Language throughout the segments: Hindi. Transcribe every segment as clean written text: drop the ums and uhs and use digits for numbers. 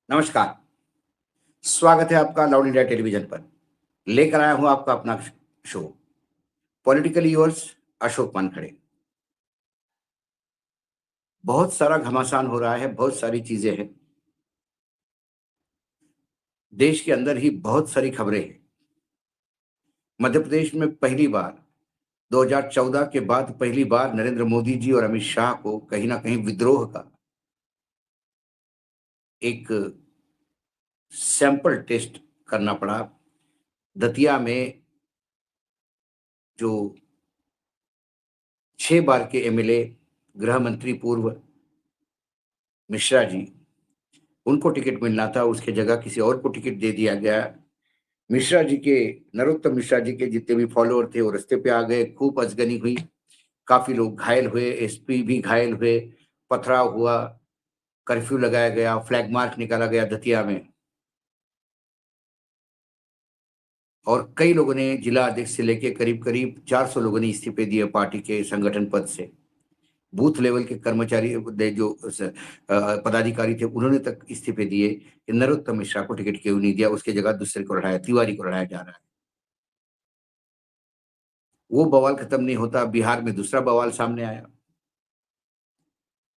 नमस्कार। स्वागत है आपका लाउड इंडिया टेलीविजन पर। लेकर आया हूं आपका अपना show political yours Ashok Wankhede. बहुत सारा घमासान हो रहा है, बहुत सारी चीजें हैं। देश के अंदर ही बहुत सारी खबरें हैं। मध्य प्रदेश में पहली बार 2014 के बाद पहली बार नरेंद्र मोदी जी और अमित शाह को कहीं ना कहीं विद्रोह का एक सैंपल टेस्ट करना पड़ा। दतिया में जो 6 बार के एमएलए, गृह मंत्री पूर्व मिश्रा जी, उनको टिकट मिलना था, उसके जगह किसी और को टिकट दे दिया गया। मिश्रा जी के नरोत्तम मिश्रा जी के जितने भी फॉलोअर थे वो रास्ते पे आ गए, खूब अजगनी हुई, काफी लोग घायल हुए, एसपी भी घायल हुए, पथराव हुआ, कर्फ्यू लगाया गया, फ्लैग मार्च निकाला गया दतिया में और कई लोगों ने, जिला अध्यक्ष से लेके करीब करीब 400 लोगों ने इस्तीफे दिए पार्टी के संगठन पद से। बूथ लेवल के कर्मचारी जो पदाधिकारी थे उन्होंने तक इस्तीफे दिए कि नरोत्तम मिश्रा को टिकट क्यों नहीं दिया, उसके जगह दूसरे को लड़ाया, तिवारी को लड़ाया जा रहा है। वो बवाल खत्म नहीं होता, बिहार में दूसरा बवाल सामने आया।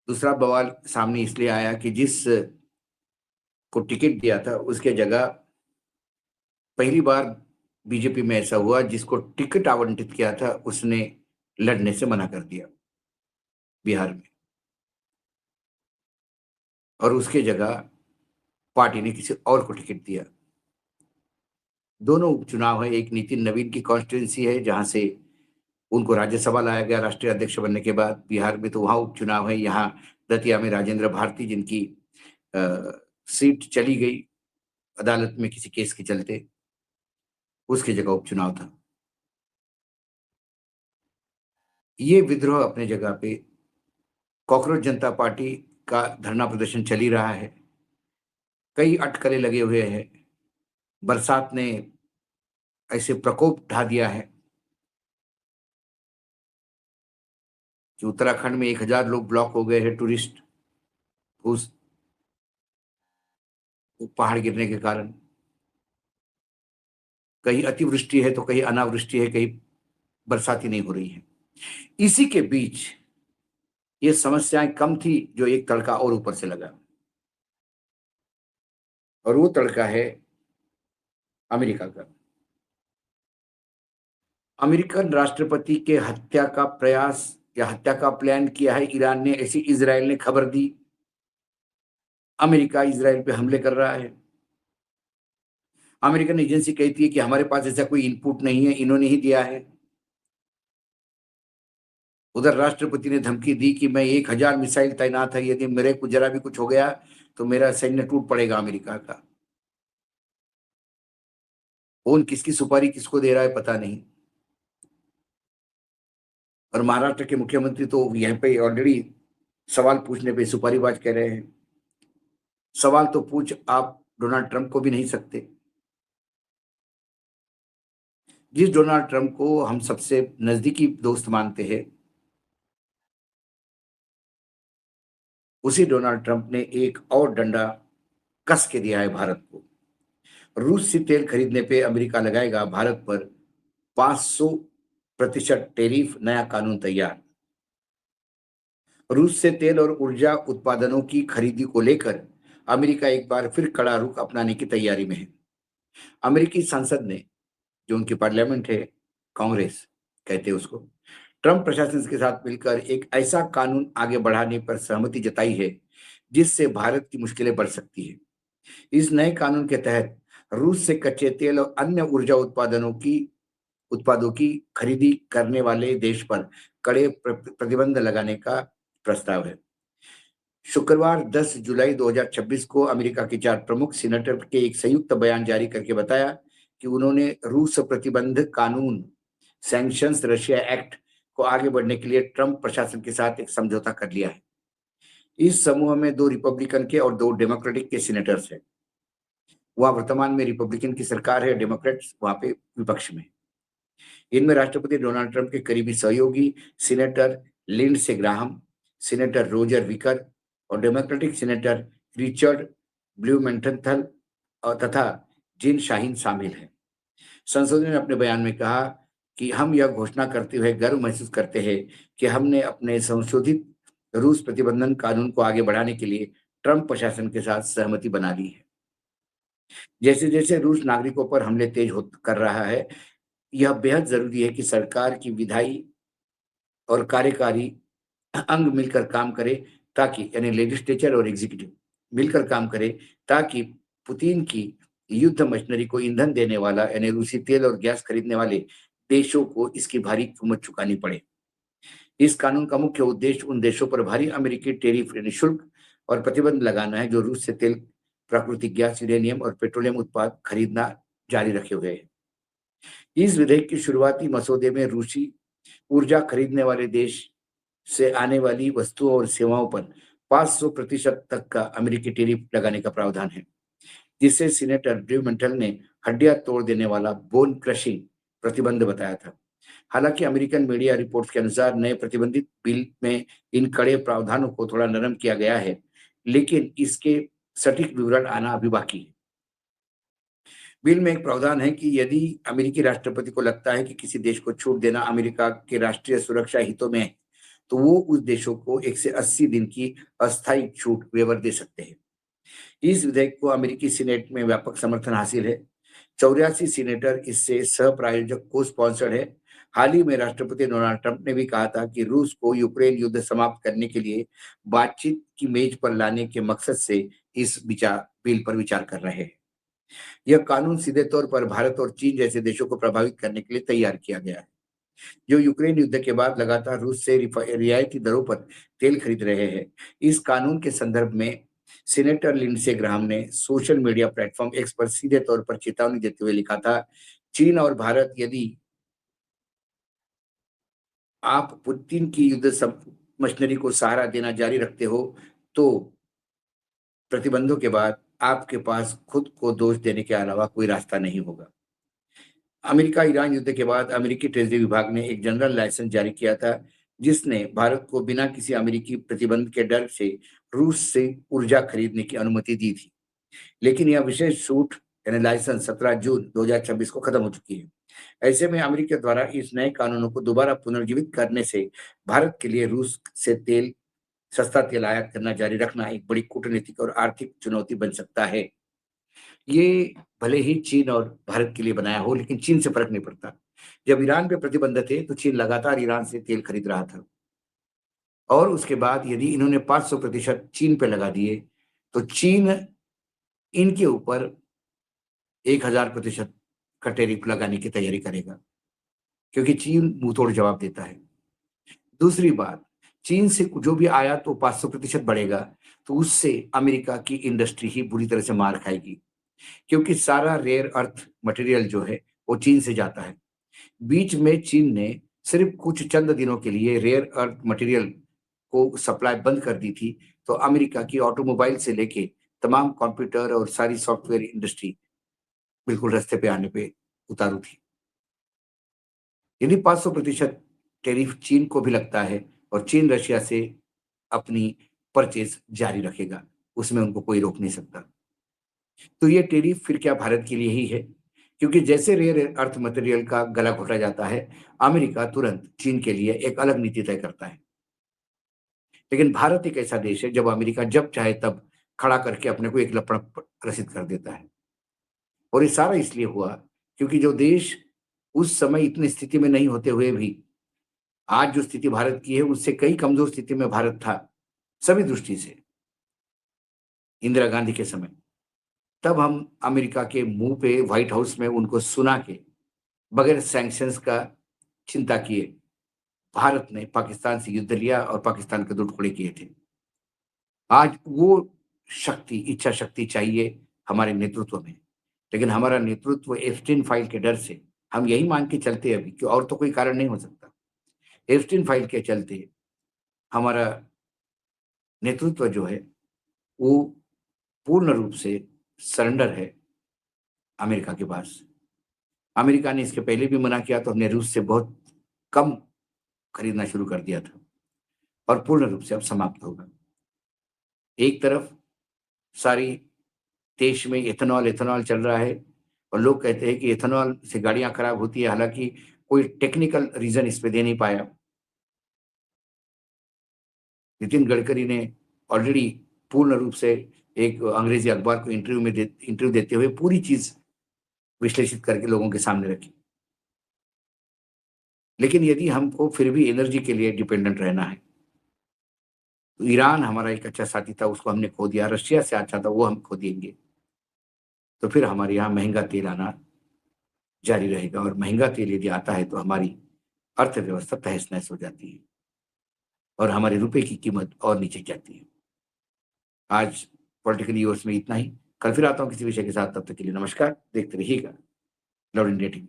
दूसरा बवाल सामने इसलिए आया कि जिस को टिकट दिया था उसके जगह पहली बार बीजेपी में ऐसा हुआ, जिसको टिकट आवंटित किया था उसने लड़ने से मना कर दिया बिहार में, और उसके जगह पार्टी ने किसी और को टिकट दिया। दोनों उपचुनाव है, एक नितिन नवीन की कॉन्स्टिट्यूंसी है जहां से उनको राज्यसभा लाया गया राष्ट्रीय अध्यक्ष बनने के बाद। बिहार में तो वहां उपचुनाव है, यहाँ दतिया में राजेंद्र भारती जिनकी अ, सीट चली गई अदालत में किसी केस के चलते, उसकी जगह उपचुनाव था। ये विद्रोह अपने जगह पे, कॉकरोच जनता पार्टी का धरना प्रदर्शन चल ही रहा है, कई अटकलें लगे हुए हैं। बरसात ने ऐसे प्रकोप ढा दिया है कि उत्तराखंड में 1000 लोग ब्लॉक हो गए हैं, टूरिस्ट, उस पहाड़ गिरने के कारण। कहीं अतिवृष्टि है तो कहीं अनावृष्टि है, कहीं बरसात ही नहीं हो रही है। इसी के बीच ये समस्याएं कम थी, जो एक तड़का और ऊपर से लगा, और वो तड़का है अमेरिका का। अमेरिकन राष्ट्रपति के हत्या का प्रयास या हत्या का प्लान किया है ईरान ने, ऐसी इजराइल ने खबर दी। अमेरिका इजराइल पे हमले कर रहा है। अमेरिकन एजेंसी कहती है कि हमारे पास ऐसा कोई इनपुट नहीं है, इन्होंने ही दिया है। उधर राष्ट्रपति ने धमकी दी कि मैं 1000 मिसाइल तैनात है, यदि मेरे को जरा भी कुछ हो गया तो मेरा सैन्य टूट पड़ेगा अमेरिका का। कौन किसकी सुपारी किसको दे रहा है पता नहीं। और महाराष्ट्र के मुख्यमंत्री तो यहाँ पे ऑलरेडी सवाल पूछने पे सुपारीबाज कह रहे हैं। सवाल तो पूछ आप डोनाल्ड ट्रंप को भी नहीं सकते। जिस डोनाल्ड ट्रंप को हम सबसे नजदीकी दोस्त मानते हैं, उसी डोनाल्ड ट्रंप ने एक और डंडा कस के दिया है भारत को। रूस से तेल खरीदने पे अमेरिका लगाएगा भारत पर 500% टैरिफ, नया कानून तैयार। रूस से तेल और ऊर्जा उत्पादनों की खरीदी को लेकर अमेरिका एक बार फिर कड़ा रुख अपनाने की तैयारी में है। अमेरिकी संसद ने, जो उनकी पार्लियामेंट है, कांग्रेस कहते हैं उसको, ट्रंप प्रशासन के साथ मिलकर एक ऐसा कानून आगे बढ़ाने पर सहमति जताई है जिससे भारत की मुश्किलें बढ़ सकती है। इस नए कानून के तहत रूस से कच्चे तेल और अन्य ऊर्जा उत्पादों की खरीदी करने वाले देश पर कड़े प्रतिबंध लगाने का प्रस्ताव है। शुक्रवार 10 जुलाई 2026 को अमेरिका के 4 प्रमुख सीनेटर के एक संयुक्त बयान जारी करके बताया कि उन्होंने रूस प्रतिबंध कानून, सैंक्शंस रशिया एक्ट को आगे बढ़ने के लिए ट्रंप प्रशासन के साथ एक समझौता कर लिया है। इस समूह में 2 रिपब्लिकन के और 2 डेमोक्रेटिक के सीनेटर्स हैं। वहां वर्तमान में रिपब्लिकन की सरकार है, डेमोक्रेट्स वहां पे विपक्ष में। इनमें राष्ट्रपति डोनाल्ड ट्रंप के करीबी सहयोगी senator Lindsey Graham, senator Roger Wicker और डेमोक्रेटिक सीनेटर रिचर्ड ब्लूमेंटल और तथा जिन शाहीन शामिल हैं। संसद ने अपने बयान में कहा कि हम यह घोषणा करते हुए गर्व महसूस करते हैं कि हमने अपने संशोधित रूस प्रतिबंधन कानून को आगे बढ़ाने के लिए ट्रंप प्रशासन के साथ सहमति बना ली है। जैसे जैसे रूस नागरिकों पर हमले तेज हो कर रहा है, यह बेहद जरूरी है कि सरकार की विधायी और कार्यकारी अंग मिलकर काम करे, ताकि यानी लेजिस्लेचर और एग्जीक्यूटिव मिलकर काम करे, ताकि पुतिन की युद्ध मशीनरी को ईंधन देने वाला यानी रूसी तेल और गैस खरीदने वाले देशों को इसकी भारी कीमत चुकानी पड़े। इस कानून का मुख्य उद्देश्य उन देशों पर भारी अमेरिकी टैरिफ यानी शुल्क और प्रतिबंध लगाना है जो रूस से तेल, प्राकृतिक गैस, यूरेनियम और पेट्रोलियम उत्पाद खरीदना जारी रखे हुए है। इस विधेयक की शुरुआती मसौदे में रूसी ऊर्जा खरीदने वाले देश से आने वाली वस्तुओं और सेवाओं पर 500% तक का अमेरिकी टैरिफ लगाने का प्रावधान है, जिसे सीनेटर ड्रू मेंटल ने हड्डियां तोड़ देने वाला बोन क्रशिंग प्रतिबंध बताया था। हालांकि अमेरिकन मीडिया रिपोर्ट्स के अनुसार नए प्रतिबंधित बिल में इन कड़े प्रावधानों को थोड़ा नरम किया गया है, लेकिन इसके सटीक विवरण आना अभी बाकी है। बिल में एक प्रावधान है कि यदि अमेरिकी राष्ट्रपति को लगता है कि किसी देश को छूट देना अमेरिका के राष्ट्रीय सुरक्षा हितों में है, तो वो उस देशों को 1 से 80 दिन की अस्थायी छूट वेवर दे सकते हैं। इस विधेयक को अमेरिकी सीनेट में व्यापक समर्थन हासिल है। 84 सीनेटर इससे सह प्रायोजक को स्पॉन्सर्ड है। हाल ही में राष्ट्रपति डोनाल्ड ट्रंप ने भी कहा था कि रूस को यूक्रेन युद्ध समाप्त करने के लिए बातचीत की मेज पर लाने के मकसद से इस विचार बिल पर विचार कर रहे हैं। यह कानून सीधे तौर पर भारत और चीन जैसे देशों को प्रभावित करने के लिए तैयार किया गया है, जो यूक्रेन युद्ध के बाद लगातार रूस से रियायती दरों पर तेल खरीद रहे हैं। इस कानून के संदर्भ में सीनेटर लिंडसे ग्राहम ने सोशल मीडिया प्लेटफॉर्म एक्स पर सीधे तौर पर चेतावनी देते हुए लिखा था, चीन और भारत यदि आप पुतिन की मशीनरी को सहारा देना जारी रखते हो, तो प्रतिबंधों के बाद आपके पास खुद को दोष देने के अलावा कोई रास्ता नहीं होगा। अमेरिका ईरान युद्ध के बाद अमेरिकी ट्रेजरी विभाग ने एक जनरल लाइसेंस जारी किया था, जिसने भारत को बिना किसी अमेरिकी प्रतिबंध के डर से रूस से ऊर्जा खरीदने की अनुमति दी थी। लेकिन यह विशेष छूट यानी लाइसेंस 17 जून 2026 को खत्म हो चुकी है। ऐसे में अमेरिका द्वारा इस नए कानूनों को दोबारा पुनर्जीवित करने से भारत के लिए रूस से सस्ता तेल आयात करना जारी रखना एक बड़ी कूटनीतिक और आर्थिक चुनौती बन सकता है। ये भले ही चीन और भारत के लिए बनाया हो, लेकिन चीन से फर्क नहीं पड़ता। जब ईरान पे प्रतिबंध थे, तो चीन लगातार ईरान से तेल खरीद रहा था, और उसके बाद यदि इन्होंने 500% चीन पे लगा दिए, तो चीन इनके ऊपर 1000% का टैरिफ लगाने की तैयारी करेगा, क्योंकि चीन मुंहतोड़ जवाब देता है। दूसरी बात, चीन से जो भी आयात वो 500% बढ़ेगा, तो उससे अमेरिका की इंडस्ट्री ही बुरी तरह से मार खाएगी, क्योंकि सारा रेयर अर्थ मटेरियल जो है वो चीन से जाता है। बीच में चीन ने सिर्फ कुछ चंद दिनों के लिए रेयर अर्थ मटेरियल को सप्लाई बंद कर दी थी, तो अमेरिका की ऑटोमोबाइल से लेके तमाम कंप्यूटर और सारी सॉफ्टवेयर इंडस्ट्री बिल्कुल रास्ते पे आने पे उतारू थी। यदि 500% टैरिफ चीन को भी लगता है और चीन रशिया से अपनी परचेज जारी रखेगा, उसमें उनको कोई रोक नहीं सकता। तो ये टैरिफ फिर क्या भारत के लिए ही है? क्योंकि जैसे रेयर अर्थ मटेरियल का गला घोटा जाता है, अमेरिका तुरंत चीन के लिए एक अलग नीति तय करता है। लेकिन भारत एक ऐसा देश है जब अमेरिका जब चाहे तब खड़ा करके अपने को एक लपड़ रसीद कर देता है। और ये सारा इसलिए हुआ क्योंकि जो देश उस समय इतनी स्थिति में नहीं होते हुए भी आज जो स्थिति भारत की है, उससे कई कमजोर स्थिति में भारत था, सभी दृष्टि से, इंदिरा गांधी के समय। तब हम अमेरिका के मुंह पे व्हाइट हाउस में उनको सुना के बगैर सैंक्शंस का चिंता किए भारत ने पाकिस्तान से युद्ध लिया और पाकिस्तान के 2 टुकड़े किए थे। आज वो शक्ति, इच्छा शक्ति चाहिए हमारे नेतृत्व में, लेकिन हमारा नेतृत्व एप्स्टीन फाइल के डर से हम यही मान के चलते हैं अभी कि और तो कोई कारण नहीं हो सकता। एप्स्टीन फाइल के चलते हमारा नेतृत्व जो है वो पूर्ण रूप से सरेंडर है अमेरिका के पास। अमेरिका ने इसके पहले भी मना किया, तो हमने रूस से बहुत कम खरीदना शुरू कर दिया था, और पूर्ण रूप से अब समाप्त होगा। एक तरफ सारी देश में एथेनॉल एथेनॉल चल रहा है और लोग कहते हैं कि एथेनॉल से गाड़ियां खराब होती है, हालांकि कोई टेक्निकल रीजन इस पे दे नहीं पाया। नितिन गडकरी ने ऑलरेडी पूर्ण रूप से एक अंग्रेजी अखबार को इंटरव्यू देते हुए पूरी चीज विश्लेषित करके लोगों के सामने रखी। लेकिन यदि हमको फिर भी एनर्जी के लिए डिपेंडेंट रहना है, तो ईरान हमारा एक अच्छा साथी था, उसको हमने खो दिया। रशिया से अच्छा था, वो हम खो देंगे, तो फिर हमारे यहाँ महंगा तेल आना जारी रहेगा। और महंगा तेल यदि आता है तो हमारी अर्थव्यवस्था तहस नहस हो जाती है और हमारे रुपए की कीमत और नीचे जाती है। आज पॉलिटिकल न्यूज में इतना ही। कल फिर आता हूँ किसी विषय के साथ। तब तक के लिए नमस्कार। देखते रहिएगा लव इंडिया टीवी।